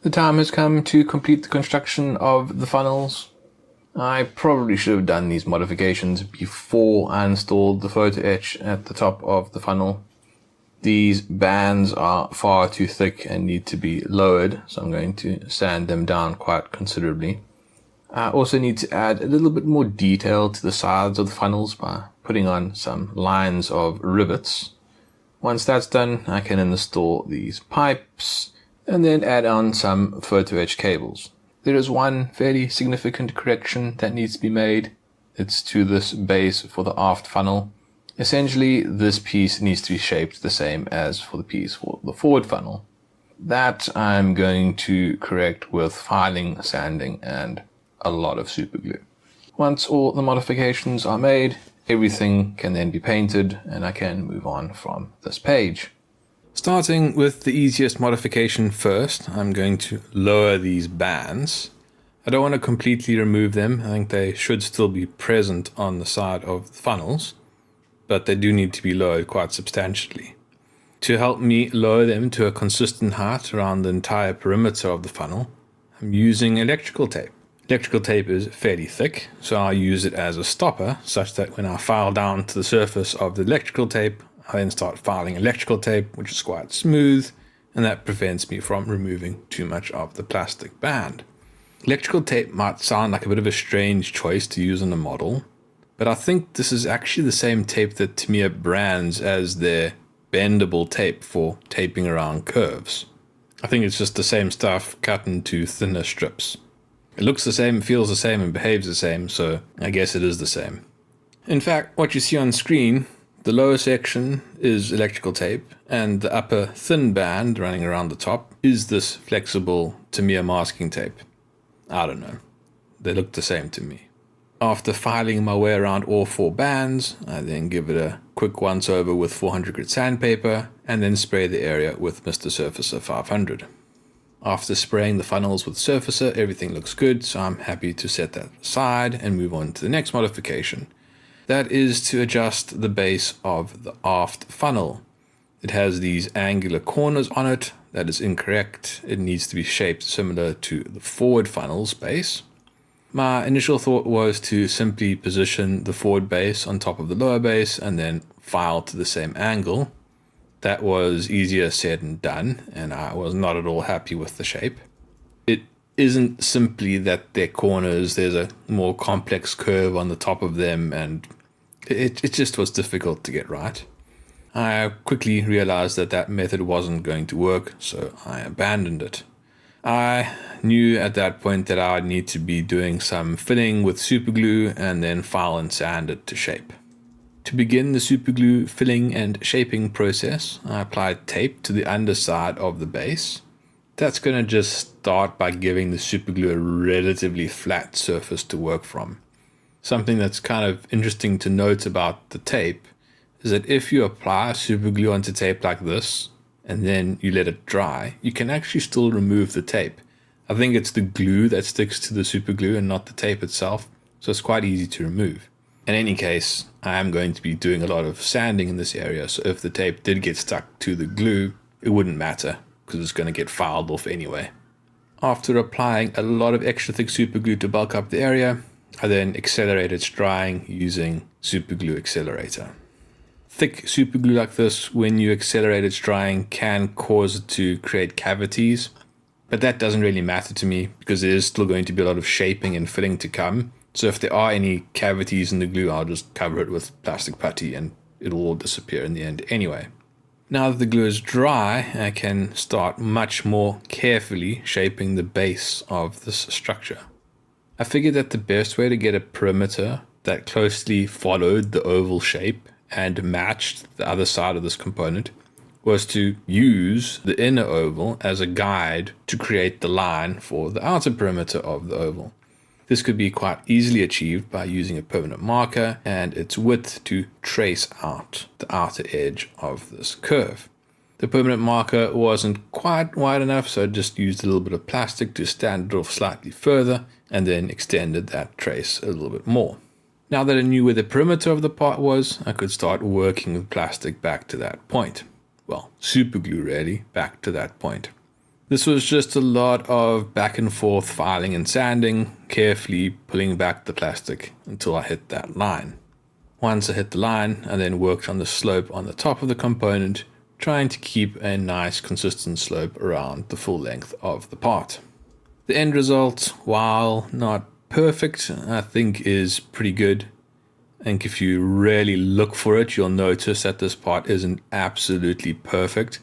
The time has come to complete the construction of the funnels. I probably should have done these modifications before I installed the photo etch at the top of the funnel. These bands are far too thick and need to be lowered, so I'm going to sand them down quite considerably. I also need to add a little bit more detail to the sides of the funnels by putting on some lines of rivets. Once that's done, I can install these pipes and then add on some photo-etched cables. There is one fairly significant correction that needs to be made. It's to this base for the aft funnel. Essentially, this piece needs to be shaped the same as for the piece for the forward funnel. That I'm going to correct with filing, sanding, and a lot of super glue. Once all the modifications are made, everything can then be painted and I can move on from this page. Starting with the easiest modification first, I'm going to lower these bands. I don't want to completely remove them. I think they should still be present on the side of the funnels, but they do need to be lowered quite substantially. To help me lower them to a consistent height around the entire perimeter of the funnel, I'm using electrical tape. Electrical tape is fairly thick, so I'll use it as a stopper, such that when I file down to the surface of the electrical tape, I then start filing electrical tape, which is quite smooth, and that prevents me from removing too much of the plastic band. Electrical tape might sound like a bit of a strange choice to use on a model, but I think this is actually the same tape that Tamiya brands as their bendable tape for taping around curves. I think it's just the same stuff cut into thinner strips. It looks the same, feels the same, and behaves the same, so I guess it is the same. In fact, what you see on screen, the lower section is electrical tape, and the upper thin band running around the top is this flexible Tamiya masking tape. I don't know. They look the same to me. After filing my way around all four bands, I then give it a quick once over with 400 grit sandpaper, and then spray the area with Mr. Surfacer 500. After spraying the funnels with Surfacer, everything looks good, so I'm happy to set that aside and move on to the next modification. That is to adjust the base of the aft funnel. It has these angular corners on it. That is incorrect. It needs to be shaped similar to the forward funnel's base. My initial thought was to simply position the forward base on top of the lower base and then file to the same angle. That was easier said than done, and I was not at all happy with the shape. It isn't simply that they're corners, there's a more complex curve on the top of them, and it just was difficult to get right. I quickly realized that that method wasn't going to work, so I abandoned it. I knew at that point that I would need to be doing some filling with superglue and then file and sand it to shape. To begin the superglue filling and shaping process, I applied tape to the underside of the base. That's going to just start by giving the superglue a relatively flat surface to work from. Something that's kind of interesting to note about the tape is that if you apply superglue onto tape like this, and then you let it dry, you can actually still remove the tape. I think it's the glue that sticks to the superglue and not the tape itself, so it's quite easy to remove. In any case, I am going to be doing a lot of sanding in this area, so if the tape did get stuck to the glue, it wouldn't matter, because it's going to get filed off anyway. After applying a lot of extra thick superglue to bulk up the area, I then accelerated its drying using superglue accelerator. Thick superglue like this, when you accelerate its drying, can cause it to create cavities, but that doesn't really matter to me because there is still going to be a lot of shaping and filling to come. So if there are any cavities in the glue, I'll just cover it with plastic putty and it'll all disappear in the end anyway. Now that the glue is dry, I can start much more carefully shaping the base of this structure. I figured that the best way to get a perimeter that closely followed the oval shape and matched the other side of this component was to use the inner oval as a guide to create the line for the outer perimeter of the oval. This could be quite easily achieved by using a permanent marker and its width to trace out the outer edge of this curve. The permanent marker wasn't quite wide enough, so I just used a little bit of plastic to stand it off slightly further and then extended that trace a little bit more. Now that I knew where the perimeter of the part was, I could start working with plastic back to that point. Well, super glue really, back to that point. This was just a lot of back and forth filing and sanding, carefully pulling back the plastic until I hit that line. Once I hit the line, I then worked on the slope on the top of the component, trying to keep a nice consistent slope around the full length of the part. The end result, while not perfect, I think is pretty good. I think if you really look for it, you'll notice that this part isn't absolutely perfect.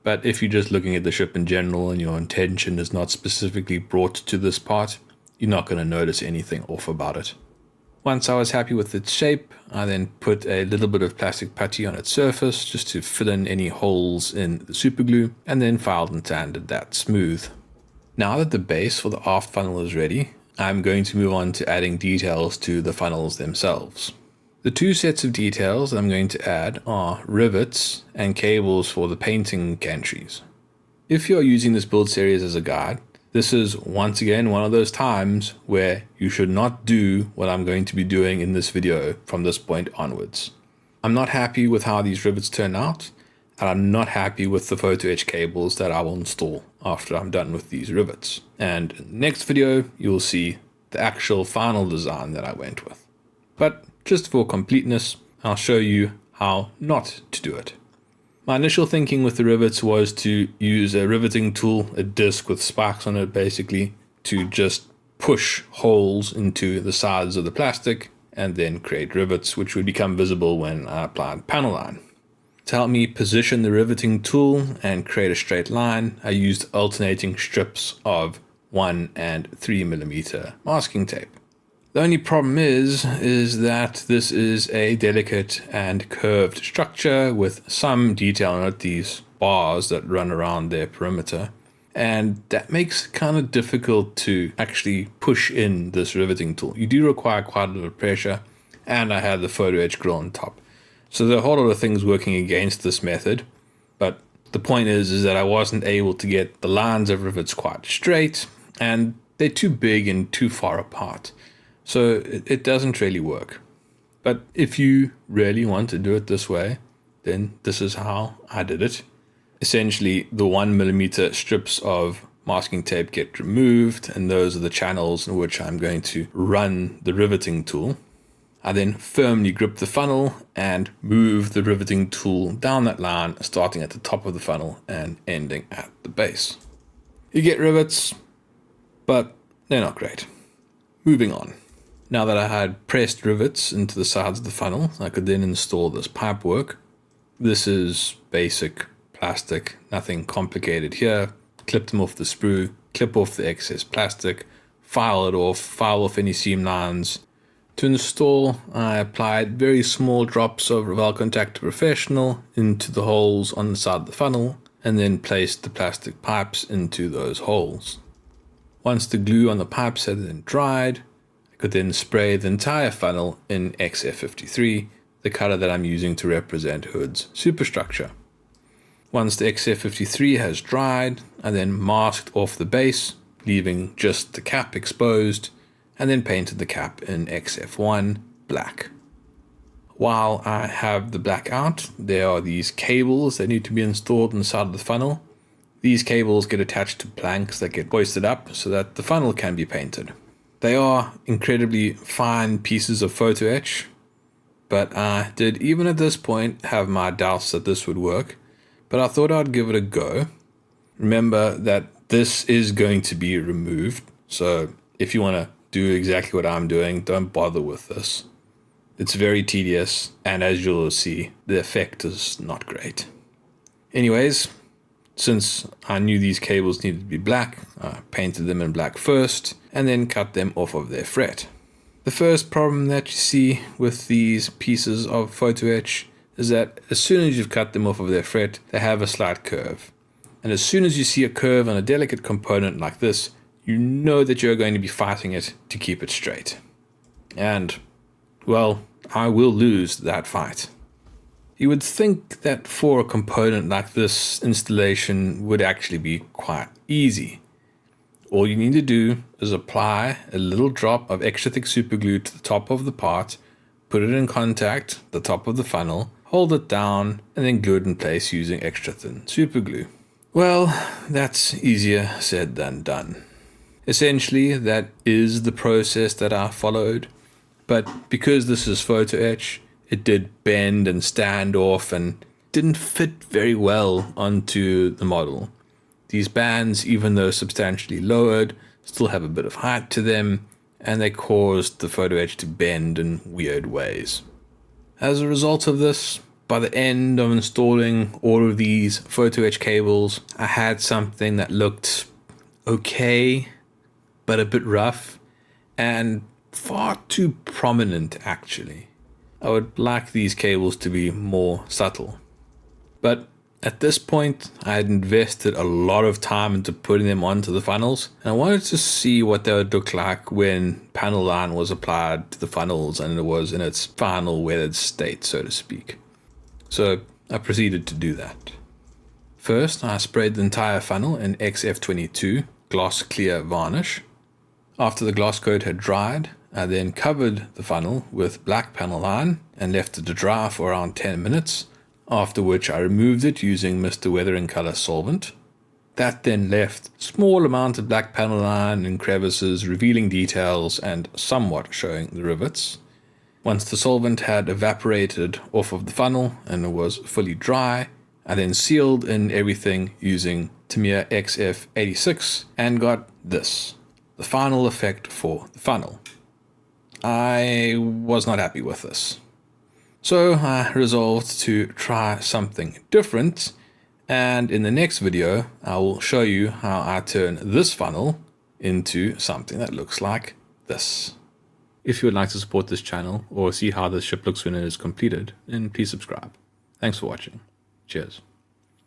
But if you're just looking at the ship in general and your attention is not specifically brought to this part, you're not going to notice anything off about it. Once I was happy with its shape, I then put a little bit of plastic putty on its surface just to fill in any holes in the super glue, and then filed and sanded that smooth. Now that the base for the aft funnel is ready, I'm going to move on to adding details to the funnels themselves. The two sets of details that I'm going to add are rivets and cables for the painting gantries. If you're using this build series as a guide, this is once again one of those times where you should not do what I'm going to be doing in this video from this point onwards. I'm not happy with how these rivets turn out, and I'm not happy with the photo-etch cables that I will install after I'm done with these rivets. And in the next video, you'll see the actual final design that I went with. But just for completeness, I'll show you how not to do it. My initial thinking with the rivets was to use a riveting tool, a disc with spikes on it basically, to just push holes into the sides of the plastic and then create rivets which would become visible when I applied panel line. To help me position the riveting tool and create a straight line, I used alternating strips of 1 and 3 mm masking tape. The only problem is that this is a delicate and curved structure with some detail on it, these bars that run around their perimeter, and that makes it kind of difficult to actually push in this riveting tool. You do require quite a lot of pressure, and I had the photo-etch grill on top. So there are a whole lot of things working against this method, but the point is that I wasn't able to get the lines of rivets quite straight, and they're too big and too far apart. So it doesn't really work. But if you really want to do it this way, then this is how I did it. Essentially, the 1 mm strips of masking tape get removed, and those are the channels in which I'm going to run the riveting tool. I then firmly grip the funnel and move the riveting tool down that line, starting at the top of the funnel and ending at the base. You get rivets, but they're not great. Moving on. Now that I had pressed rivets into the sides of the funnel, I could then install this pipework. This is basic plastic, nothing complicated here. Clip them off the sprue, clip off the excess plastic, file off any seam lines. To install, I applied very small drops of Revell Contactor Professional into the holes on the side of the funnel, and then placed the plastic pipes into those holes. Once the glue on the pipes had then dried, could then spray the entire funnel in XF53, the color that I'm using to represent Hood's superstructure. Once the XF53 has dried, I then masked off the base, leaving just the cap exposed, and then painted the cap in XF1 black. While I have the black out, there are these cables that need to be installed on the side of the funnel. These cables get attached to planks that get hoisted up so that the funnel can be painted. They are incredibly fine pieces of photo-etch, but I did even at this point have my doubts that this would work, but I thought I'd give it a go. Remember that this is going to be removed, so if you want to do exactly what I'm doing, don't bother with this. It's very tedious, and as you'll see, the effect is not great. Anyways, since I knew these cables needed to be black, I painted them in black first, and then cut them off of their fret. The first problem that you see with these pieces of photo-etch is that as soon as you've cut them off of their fret, they have a slight curve. And as soon as you see a curve on a delicate component like this, you know that you're going to be fighting it to keep it straight. And, well, I will lose that fight. You would think that for a component like this, installation would actually be quite easy. All you need to do is apply a little drop of extra thick super glue to the top of the part, put it in contact, the top of the funnel, hold it down, and then glue it in place using extra thin super glue. Well, that's easier said than done. Essentially, that is the process that I followed, but because this is photo-etch, it did bend and stand off and didn't fit very well onto the model. These bands, even though substantially lowered, still have a bit of height to them, and they caused the photo-etch to bend in weird ways. As a result of this, by the end of installing all of these photo-etch cables, I had something that looked okay, but a bit rough, and far too prominent actually. I would like these cables to be more subtle. But at this point, I had invested a lot of time into putting them onto the funnels, and I wanted to see what they would look like when panel line was applied to the funnels and it was in its final weathered state, so to speak. So I proceeded to do that. First, I sprayed the entire funnel in XF22 gloss clear varnish. After the gloss coat had dried, I then covered the funnel with black panel line and left it to dry for around 10 minutes, after which I removed it using Mr. Weathering Color solvent. That then left a small amount of black panel line in crevices, revealing details and somewhat showing the rivets. Once the solvent had evaporated off of the funnel and it was fully dry, I then sealed in everything using Tamiya XF86 and got this, the final effect for the funnel. I was not happy with this. So I resolved to try something different, and in the next video I will show you how I turn this funnel into something that looks like this. If you would like to support this channel or see how this ship looks when it is completed, then please subscribe. Thanks for watching. Cheers.